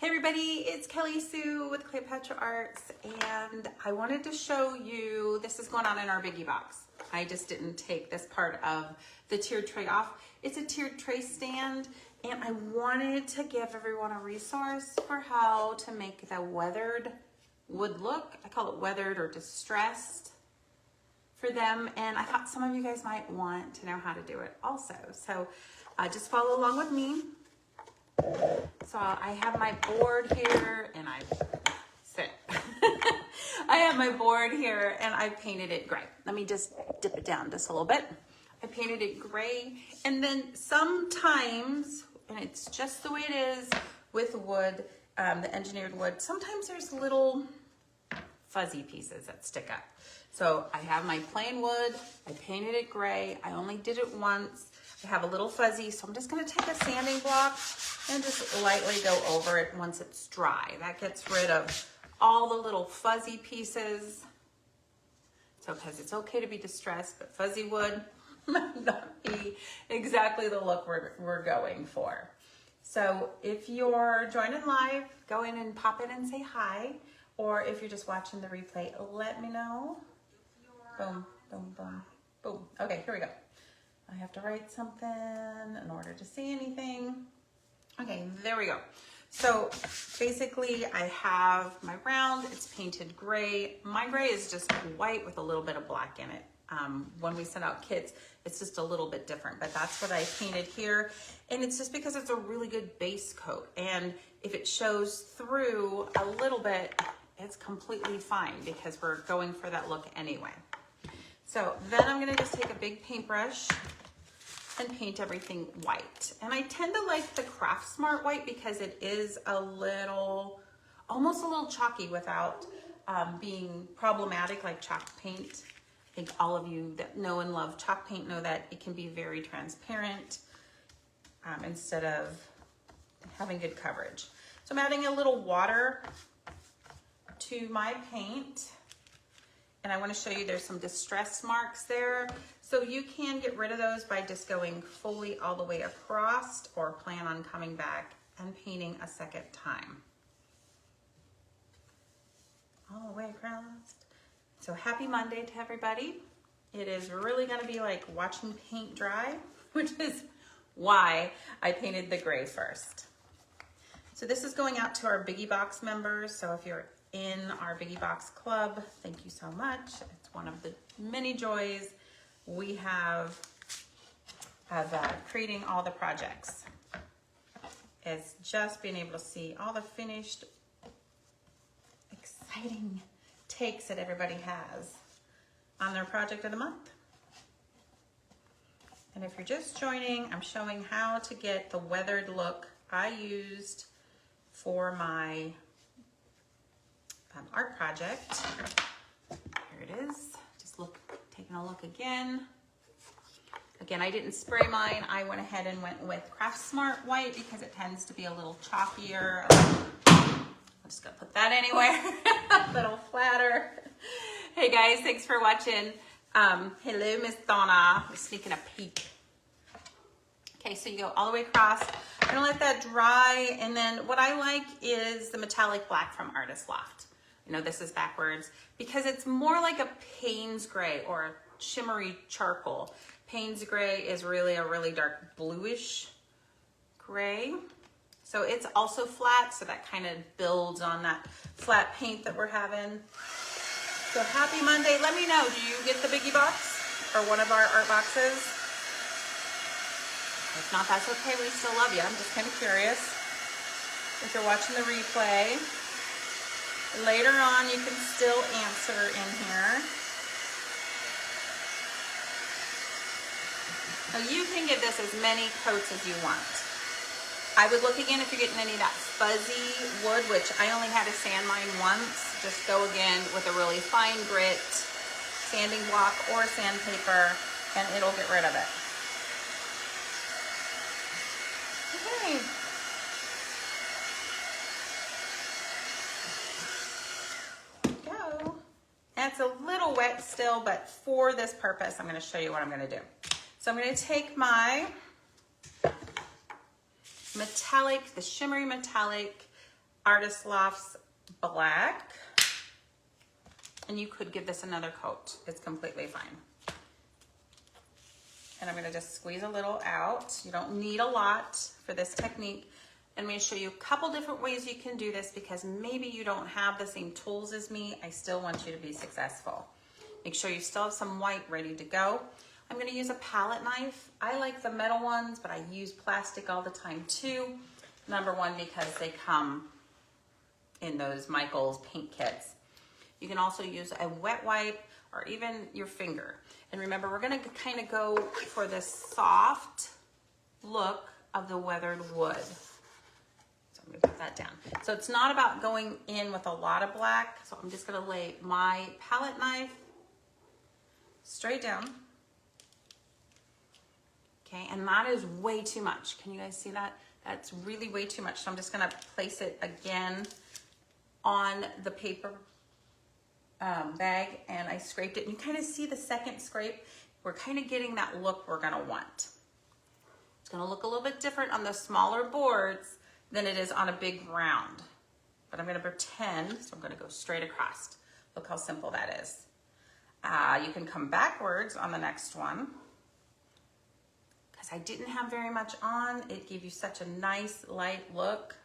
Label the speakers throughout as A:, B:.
A: Hey everybody, it's Kelly Sue with Cleopatra Arts, and I wanted to show you, this is going on in our Biggie box. I just didn't take this part of the tiered tray off. It's a tiered tray stand, and I wanted to give everyone a resource for how to make the weathered wood look. I call it weathered or distressed for them, and I thought some of you guys might want to know how to do it also. So just follow along with me. So I have my board here and I have my board here and I painted it gray. Let me just dip it down just a little bit. I painted it gray, and then sometimes, and it's just the way it is with wood, the engineered wood, sometimes there's little fuzzy pieces that stick up. So I have my plain wood, I painted it gray, I only did it once. I have a little fuzzy, so I'm just gonna take a sanding block and just lightly go over it once it's dry. That gets rid of all the little fuzzy pieces. So, because it's okay to be distressed, but fuzzy wood might not be exactly the look we're going for. So if you're joining live, go in and pop in and say hi. Or if you're just watching the replay, let me know. Boom, boom, boom, boom. Okay, here we go. I have to write something in order to see anything. Okay, there we go. So basically I have my round, it's painted gray. My gray is just white with a little bit of black in it. When we send out kits, it's just a little bit different, but that's what I painted here. And it's just because it's a really good base coat. And if it shows through a little bit, it's completely fine because we're going for that look anyway. So then I'm gonna just take a big paintbrush and paint everything white. And I tend to like the Craft Smart white because it is a little, almost a little chalky without being problematic like chalk paint. I think all of you that know and love chalk paint know that it can be very transparent instead of having good coverage. So I'm adding a little water to my paint. And I want to show you there's some distress marks there. So you can get rid of those by just going fully all the way across, or plan on coming back and painting a second time. All the way across. So happy Monday to everybody. It is really going to be like watching paint dry, which is why I painted the gray first. So this is going out to our Biggie Box members. So if you're in our Biggie Box Club, thank you so much. It's one of the many joys we have of creating all the projects. It's just being able to see all the finished, exciting takes that everybody has on their project of the month. And if you're just joining, I'm showing how to get the weathered look I used for my art project. Here it is. Just taking a look again. Again, I didn't spray mine. I went ahead and went with Craft Smart white because it tends to be a little chalkier. I'm just gonna put that anywhere. A little flatter. Hey guys, thanks for watching. Hello, Miss Donna. I'm sneaking a peek. Okay, so you go all the way across. I'm gonna let that dry, and then what I like is the metallic black from Artist Loft. You know, this is backwards because it's more like a Payne's gray or a shimmery charcoal. Payne's gray is really a really dark bluish gray. So it's also flat, so that kind of builds on that flat paint that we're having. So happy Monday. Let me know, do you get the Biggie Box or one of our art boxes? If not, that's okay. We still love you. I'm just kind of curious. If you're watching the replay, later on you can still answer in here. Now you can give this as many coats as you want. I would look again if you're getting any of that fuzzy wood, which I only had to sand mine once. Just go again with a really fine grit sanding block or sandpaper, and it'll get rid of it. Okay. Go. And it's a little wet still, but for this purpose, I'm going to show you what I'm going to do. So I'm going to take my metallic, the shimmery metallic Artist Loft's black. And you could give this another coat. It's completely fine. And I'm gonna just squeeze a little out. You don't need a lot for this technique. I'm gonna show you a couple different ways you can do this because maybe you don't have the same tools as me. I still want you to be successful. Make sure you still have some white ready to go. I'm gonna use a palette knife. I like the metal ones, but I use plastic all the time too. Number one, because they come in those Michaels paint kits. You can also use a wet wipe or even your finger. And remember, we're gonna kind of go for this soft look of the weathered wood. So I'm gonna put that down. So it's not about going in with a lot of black. So I'm just gonna lay my palette knife straight down. Okay, and that is way too much. Can you guys see that? That's really way too much. So I'm just gonna place it again on the paper bag, and I scraped it. And you kind of see the second scrape. We're kind of getting that look we're gonna want. It's gonna look a little bit different on the smaller boards than it is on a big round. But I'm gonna pretend, so I'm gonna go straight across. Look how simple that is. You can come backwards on the next one. Because I didn't have very much on, it gave you such a nice light look.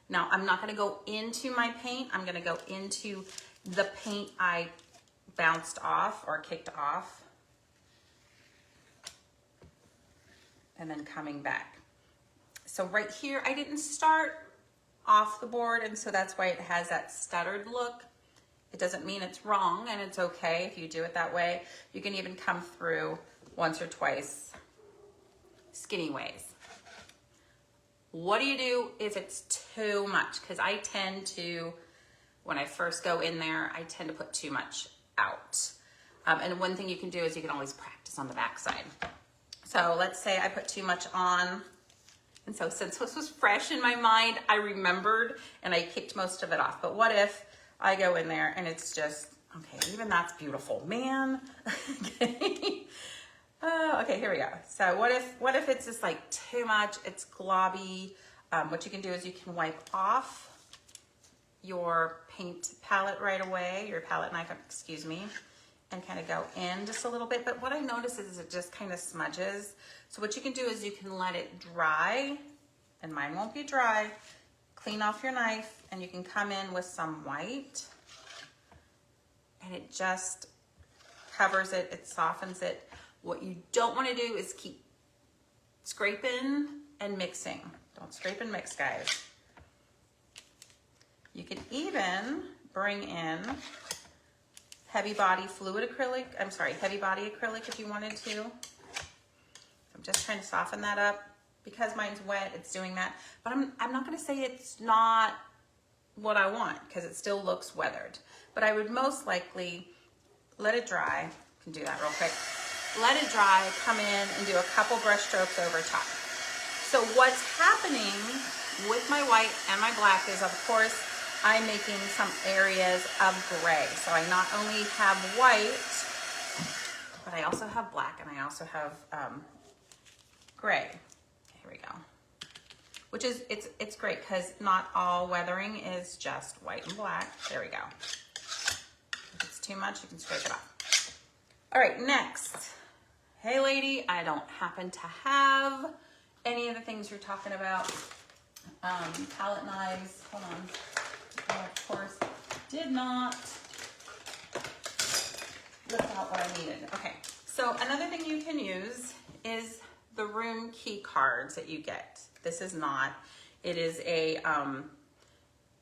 A: Now, I'm not gonna go into my paint. I'm gonna go into the paint I bounced off or kicked off. And then coming back. So right here, I didn't start off the board, and so that's why it has that stuttered look. It doesn't mean it's wrong, and it's okay if you do it that way. You can even come through once or twice skinny ways. What do you do if it's too much? Because I tend to, when I first go in there, I tend to put too much out. And one thing you can do is you can always practice on the backside. So let's say I put too much on. And so since this was fresh in my mind, I remembered and I kicked most of it off. But what if I go in there and it's just, okay, even that's beautiful, man. Okay. Okay, here we go. So what if it's just like too much, it's globby. What you can do is you can wipe off your paint palette right away, your palette knife, excuse me, and kind of go in just a little bit. But what I notice is it just kind of smudges. So what you can do is you can let it dry, and mine won't be dry. Clean off your knife, and you can come in with some white, and it just covers it, it softens it. What you don't want to do is keep scraping and mixing. Don't scrape and mix, guys. You can even bring in heavy body acrylic if you wanted to. I'm just trying to soften that up. Because mine's wet, it's doing that. But I'm not gonna say it's not what I want, because it still looks weathered. But I would most likely let it dry. You can do that real quick. Let it dry, come in and do a couple brush strokes over top. So what's happening with my white and my black is, of course, I'm making some areas of gray. So I not only have white, but I also have black, and I also have gray. Okay, here we go. Which is, it's great because not all weathering is just white and black. There we go. If it's too much, you can scrape it off. All right, next. Hey lady, I don't happen to have any of the things you're talking about. Palette knives, hold on. I, of course, did not lift out what I needed. Okay, so another thing you can use is the room key cards that you get. This is not. It is a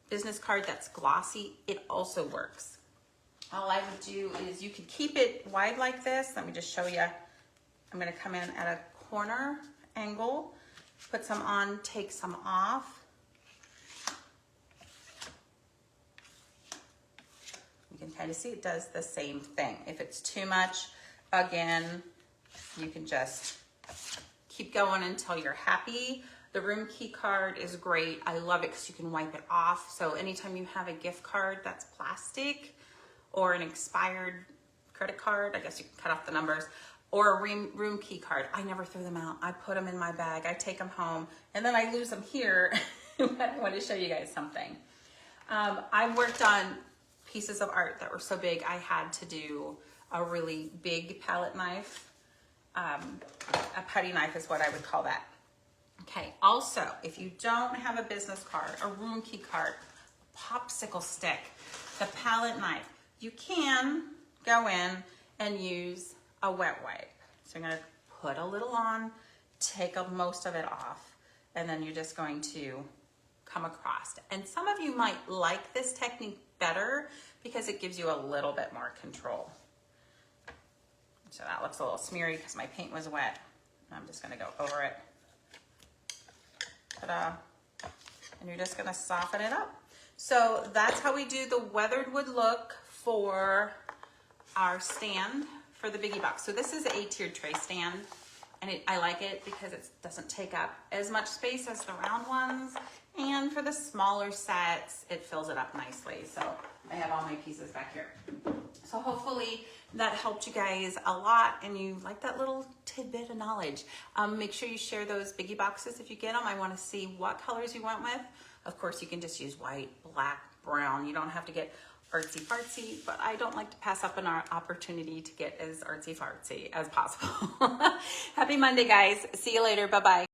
A: business card that's glossy. It also works. All I would do is you could keep it wide like this. Let me just show you. I'm going to come in at a corner angle, put some on, take some off. You can kind of see it does the same thing. If it's too much, again, you can just keep going until you're happy. The room key card is great. I love it because you can wipe it off. So anytime you have a gift card that's plastic or an expired credit card, I guess you can cut off the numbers, or a room key card, I never throw them out. I put them in my bag. I take them home, and then I lose them here. I want to show you guys something. I worked on pieces of art that were so big I had to do a really big palette knife. A putty knife is what I would call that. Okay, also, if you don't have a business card, a room key card, a popsicle stick, the palette knife, you can go in and use a wet wipe. So you're gonna put a little on, take most of it off, and then you're just going to come across. And some of you might like this technique better because it gives you a little bit more control. So that looks a little smeary because my paint was wet. I'm just gonna go over it. Ta-da. And you're just gonna soften it up. So that's how we do the weathered wood look for our stand for the Biggie box. So this is an 8-tiered tray stand, and I like it because it doesn't take up as much space as the round ones. And for the smaller sets, it fills it up nicely. So I have all my pieces back here. So hopefully that helped you guys a lot and you like that little tidbit of knowledge. Make sure you share those Biggie boxes if you get them. I want to see what colors you went with. Of course, you can just use white, black, brown. You don't have to get artsy fartsy, but I don't like to pass up an opportunity to get as artsy fartsy as possible. Happy Monday, guys. See you later. Bye-bye.